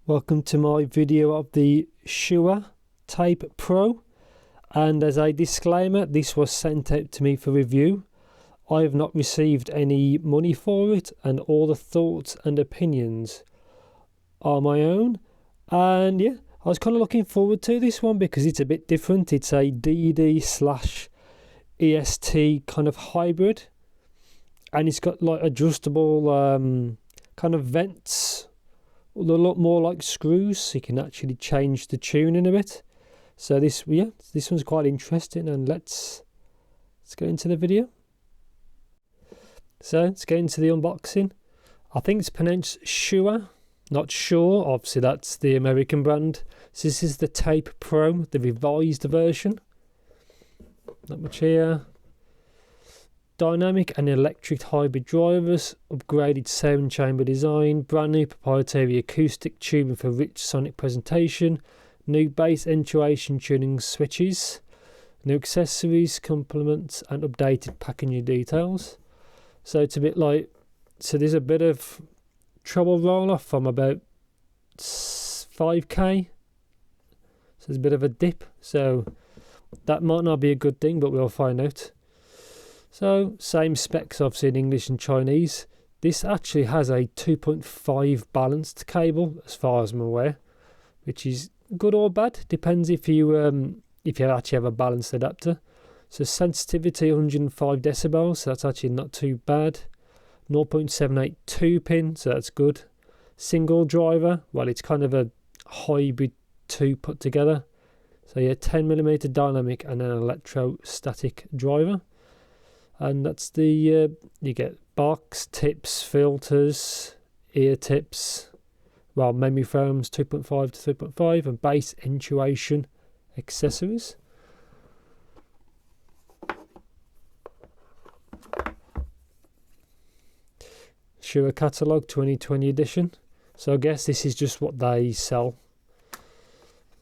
Welcome to my video of the Shuoer Tape Pro, and as a disclaimer, this was sent out to me for review. I have not received any money for it, and all the thoughts and opinions are my own. And yeah, I was kind of looking forward to this one because it's a bit different. It's a DD/EST kind of hybrid, and it's got like adjustable kind of vents. They look more like screws, so you can actually change the tuning a bit. So this one's quite interesting, and let's get into the video. So let's get into the unboxing. I think it's pronounced Shuoer, not Shure. Obviously that's the American brand. So this is the Tape Pro, the revised version. Not much here. Dynamic and electric hybrid drivers, upgraded sound chamber design, brand new proprietary acoustic tubing for rich sonic presentation, new bass intuition tuning switches, new accessories, complements, and updated packaging details. So it's a bit like, so there's a bit of treble roll off from about 5k. So there's a bit of a dip. So that might not be a good thing, but we'll find out. So, same specs obviously in English and Chinese. This actually has a 2.5 balanced cable, as far as I'm aware, which is good or bad. Depends if you actually have a balanced adapter. So sensitivity 105 decibels, so that's actually not too bad. 0.782 pin, so that's good. Single driver, well, it's kind of a hybrid two put together. So yeah, 10mm dynamic and an electrostatic driver. And that's the, you get box, tips, filters, ear tips, well, memory foams 2.5 to 3.5, and bass intuition accessories. Shuoer Catalogue 2020 edition. So I guess this is just what they sell.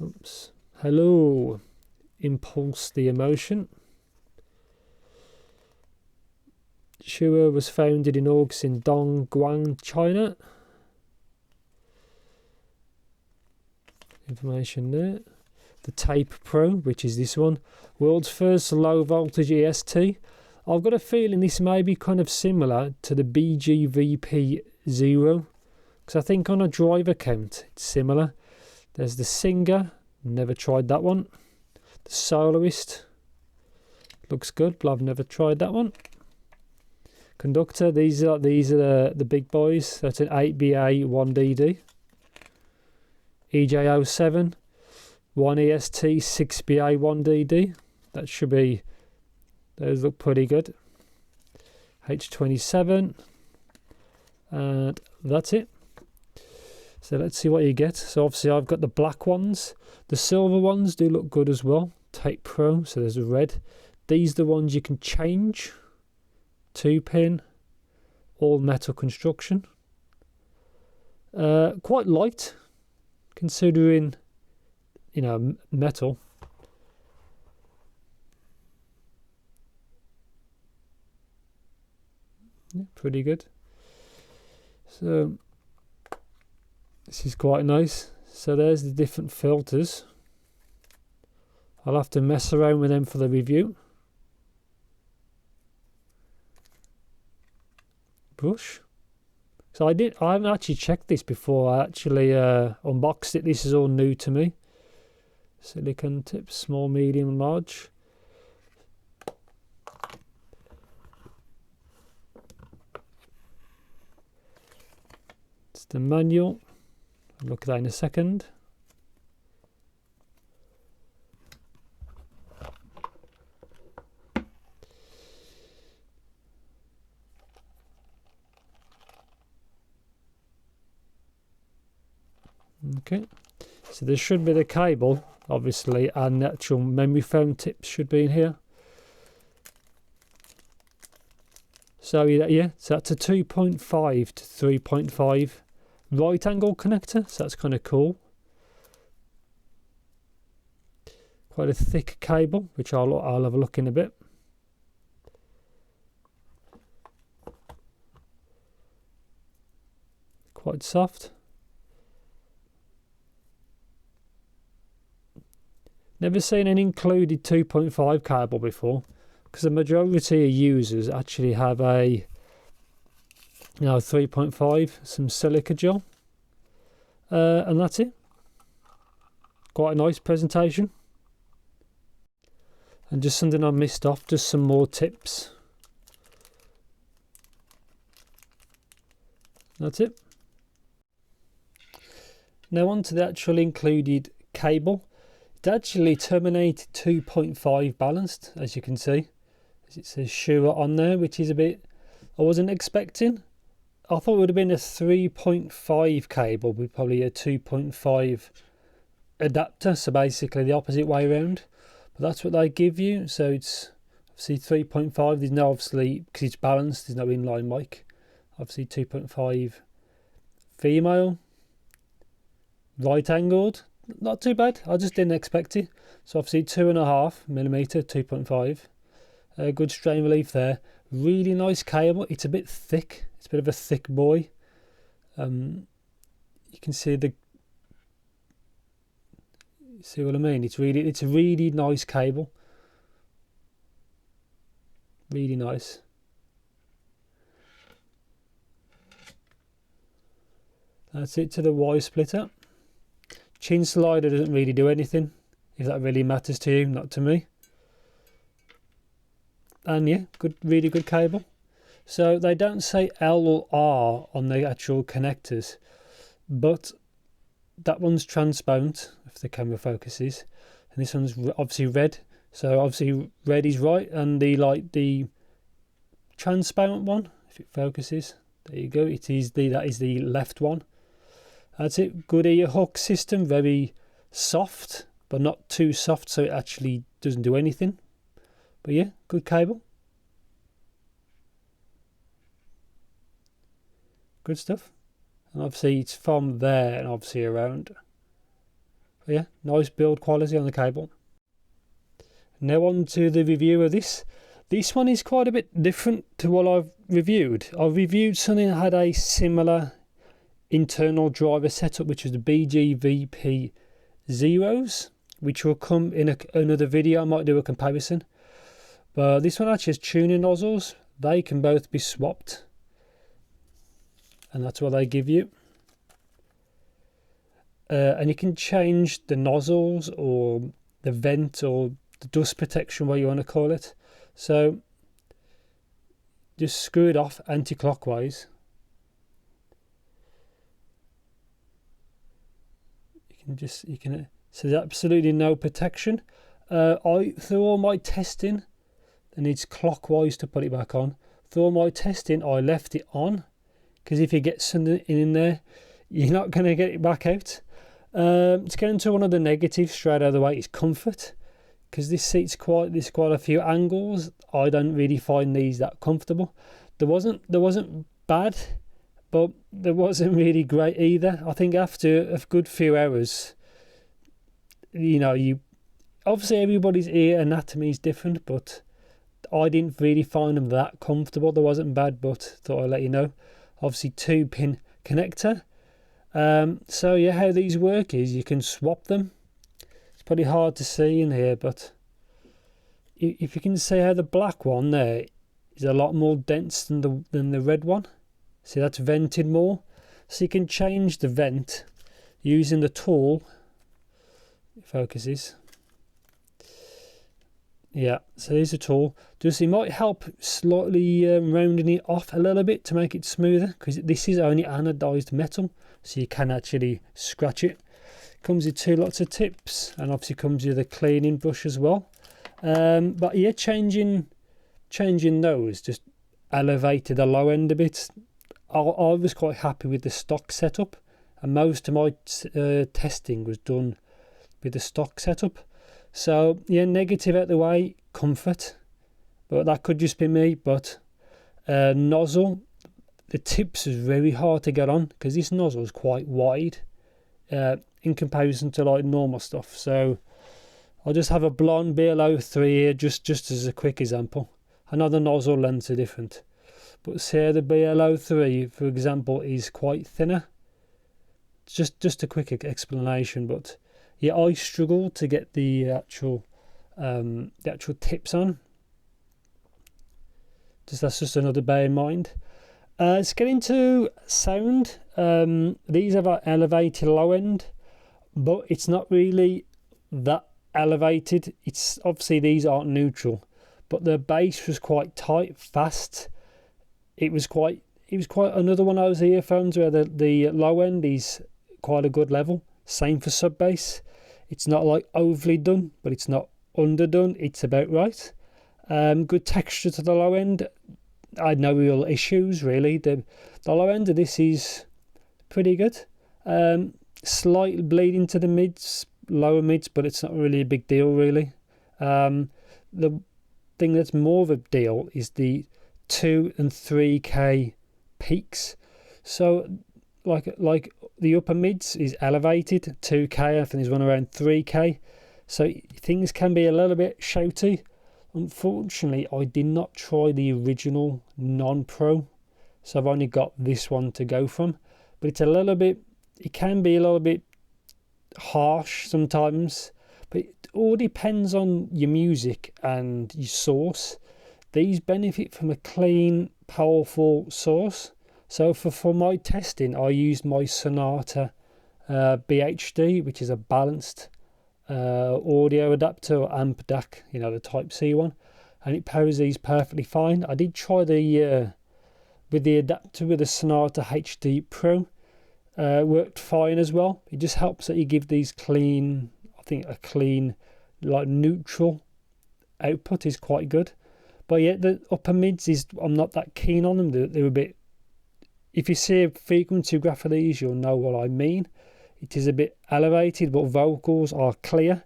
Oops. Hello, Impulse the Emotion. Shuoer was founded in August in Dongguan, China. Information there. The Tape Pro, which is this one. World's first low voltage EST. I've got a feeling this may be kind of similar to the BGVP0, because I think on a driver count it's similar. There's the Singer, never tried that one. The Soloist, looks good, but I've never tried that one. Conductor, these are the big boys. That's an 8BA 1DD. EJ07, 1EST 6BA 1DD. That should be, those look pretty good. H27, and that's it. So let's see what you get. So obviously I've got the black ones. The silver ones do look good as well. Tape Pro, so there's a red. These are the ones you can change. 2-pin, all metal construction. Quite light, considering, you know, metal. Yeah, pretty good. So this is quite nice. So there's the different filters. I'll have to mess around with them for the review. Brush. So I haven't actually checked this before I actually unboxed it. This is all new to me. Silicone tips, small, medium, large. It's the manual. I'll look at that in a second. Okay, so there should be the cable, obviously, and the actual memory foam tips should be in here. So yeah, so that's a 2.5 to 3.5 right angle connector, so that's kind of cool. Quite a thick cable, which I'll have a look in a bit. Quite soft. Never seen an included 2.5 cable before, because the majority of users actually have a 3.5, some silica gel, and that's it. Quite a nice presentation. And just something I missed off, just some more tips. That's it. Now on to the actual included cable. It actually terminated 2.5 balanced, as you can see. As it says Shuoer on there, which is a bit, I wasn't expecting. I thought it would have been a 3.5 cable with probably a 2.5 adapter, so basically the opposite way around. But that's what they give you, so it's obviously 3.5. There's no, obviously, because it's balanced, there's no inline mic. Obviously 2.5 female, right angled, not too bad. I just didn't expect it. So obviously 2.5mm, 2.5. Good strain relief there. Really nice cable. It's a bit thick. It's a bit of a thick boy. You can see the. See what I mean? It's a really nice cable. Really nice. That's it to the Y splitter. Chin slider doesn't really do anything, if that really matters to you, not to me. And yeah, really good cable. So they don't say L or R on the actual connectors, but that one's transparent if the camera focuses, and this one's obviously red. So obviously red is right, and the transparent one, if it focuses, there you go. That is the left one. That's it. Good ear hook system, very soft, but not too soft, so it actually doesn't do anything. But yeah, good cable. Good stuff. And obviously it's from there and obviously around. But yeah, nice build quality on the cable. Now on to the review of this. This one is quite a bit different to what I've reviewed. I've reviewed something that had a similar internal driver setup, which was the BGVP Zeros, which will come in another video. I might do a comparison. But this one actually has tuning nozzles. They can both be swapped, and that's what they give you. And you can change the nozzles or the vent or the dust protection, what you want to call it. So just screw it off anti-clockwise. So there's absolutely no protection. Through all my testing, and it's clockwise to put it back on. Through all my testing, I left it on, because if you get something in there, you're not going to get it back out. To get into one of the negatives straight out of the way is comfort, because this seat's there's quite a few angles. I don't really find these that comfortable. There wasn't bad, but there wasn't really great either. I think after a good few hours, obviously everybody's ear anatomy is different, but I didn't really find them that comfortable. There wasn't bad, but thought I'd let you know. Obviously 2-pin connector. So yeah, how these work is you can swap them. It's pretty hard to see in here, but if you can see how the black one there is a lot more dense than the red one. See, that's vented more. So you can change the vent using the tool. It focuses. Yeah, so here's a tool. It might help slightly rounding it off a little bit to make it smoother, because this is only anodized metal, so you can actually scratch it. Comes with lots of tips, and obviously comes with a cleaning brush as well. But yeah, changing those just elevated the low end a bit. I was quite happy with the stock setup, and most of my testing was done with the stock setup. So yeah, negative out the way, comfort, but that could just be me. But nozzle, the tips is very hard to get on, because this nozzle is quite wide in comparison to like normal stuff. So I'll just have a blonde BL03 here, just as a quick example. I know the nozzle lengths are different, but say the BL03, for example, is quite thinner. It's just a quick explanation, but Yeah, I struggle to get the actual tips on. That's just another bear in mind. Let's get into sound. These have an elevated low end, but it's not really that elevated. It's obviously these aren't neutral, but the bass was quite tight, fast. It was quite another one of those earphones where the low end is quite a good level. Same for sub bass. It's not like overly done, but it's not underdone. It's about right. Good texture to the low end. I had no real issues really. The low end of this is pretty good. Slight bleeding to the mids, lower mids, but it's not really a big deal really. The thing that's more of a deal is the 2 and 3K peaks. So like the upper mids is elevated, 2K I think there's one around 3K. So things can be a little bit shouty. Unfortunately, I did not try the original non-pro, so I've only got this one to go from. But it's a little bit, it can be a little bit harsh sometimes, but it all depends on your music and your source. These benefit from a clean, powerful source. So for my testing, I used my Sonata BHD, which is a balanced audio adapter, or amp DAC, the Type-C one, and it powers these perfectly fine. I did try with the adapter with the Sonata HD Pro. Worked fine as well. It just helps that you give these clean, I think a clean, like neutral output is quite good. But yeah, the upper mids I'm not that keen on them. They're a bit, if you see a frequency graph of these, you'll know what I mean. It is a bit elevated, but vocals are clear.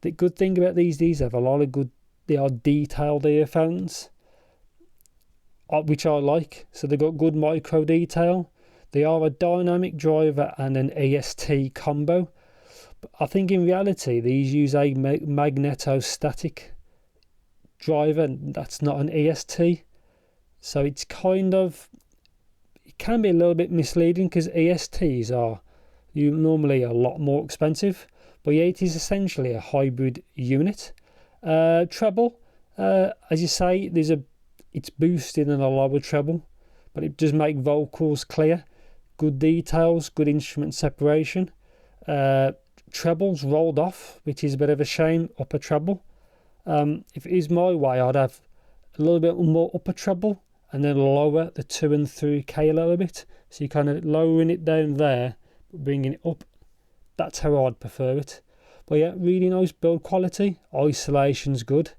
The good thing about these have a lot of good, they are detailed earphones, which I like. So they've got good micro detail. They are a dynamic driver and an EST combo. But I think in reality, these use a magnetostatic driver. That's not an EST. So it's kind of, it can be a little bit misleading because ESTs are normally a lot more expensive, but yeah, it is essentially a hybrid unit. Treble, as you say, it's boosted in a lower treble, but it does make vocals clear. Good details, good instrument separation. Trebles rolled off, which is a bit of a shame. Upper treble. If it is my way, I'd have a little bit more upper treble and then lower the 2 and 3K a little bit. So you're kind of lowering it down there, bringing it up. That's how I'd prefer it. But yeah, really nice build quality. Isolation's good.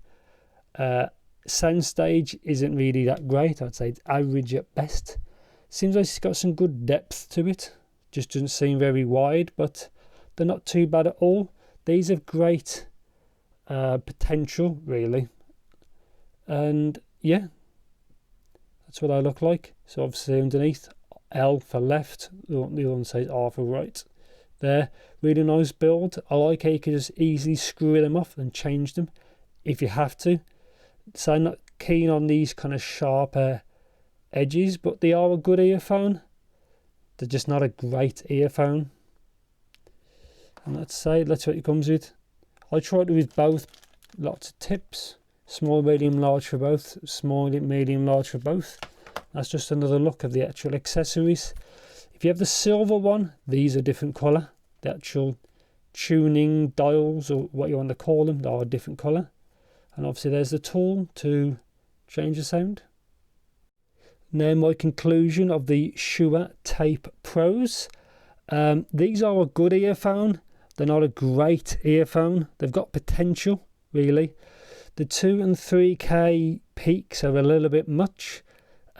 Soundstage isn't really that great. I'd say it's average at best. Seems like it's got some good depth to it. Just doesn't seem very wide, but they're not too bad at all. These have great potential, really. And yeah, that's what they look like. So obviously underneath, L for left, the other one says R for right. There, really nice build. I like how you can just easily screw them off and change them if you have to. So I'm not keen on these kind of sharper edges, but they are a good earphone. They're just not a great earphone. And that's what it comes with. I tried it with both, lots of tips, small, medium, large for both, small, medium, large for both. That's just another look of the actual accessories. If you have the silver one, these are different colour. The actual tuning dials, or what you want to call them, they are a different colour. And obviously there's the tool to change the sound. Now my conclusion of the Shuoer Tape Pros. These are a good earphone. They're not a great earphone. They've got potential, really. The 2 and 3K peaks are a little bit much.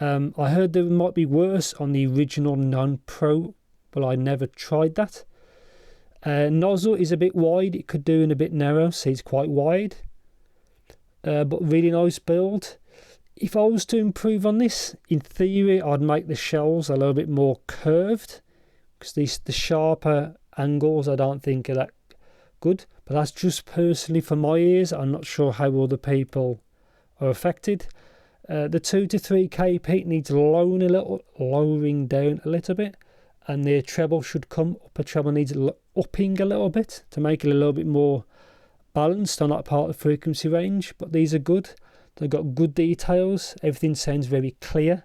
I heard they might be worse on the original non-pro, but I never tried that. Nozzle is a bit wide. It could do in a bit narrow, so it's quite wide. But really nice build. If I was to improve on this, in theory, I'd make the shells a little bit more curved, because the sharper angles I don't think are that good. But that's just personally for my ears. I'm not sure how other people are affected. The 2 to 3K peak needs lowering down a little bit, and their treble should come up. A treble needs upping a little bit to make it a little bit more balanced on that part of the frequency range, but these are good. They've got good details, everything sounds very clear.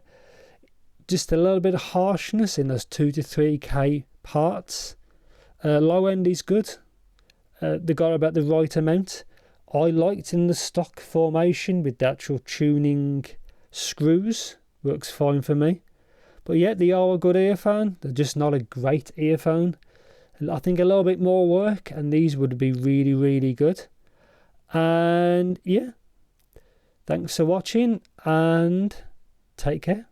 Just a little bit of harshness in those 2 to 3k parts. Low end is good. They got about the right amount. I liked in the stock formation with the actual tuning screws, works fine for me. But yeah, they are a good earphone. They're just not a great earphone. I think a little bit more work and these would be really, really good. And yeah, thanks for watching and take care.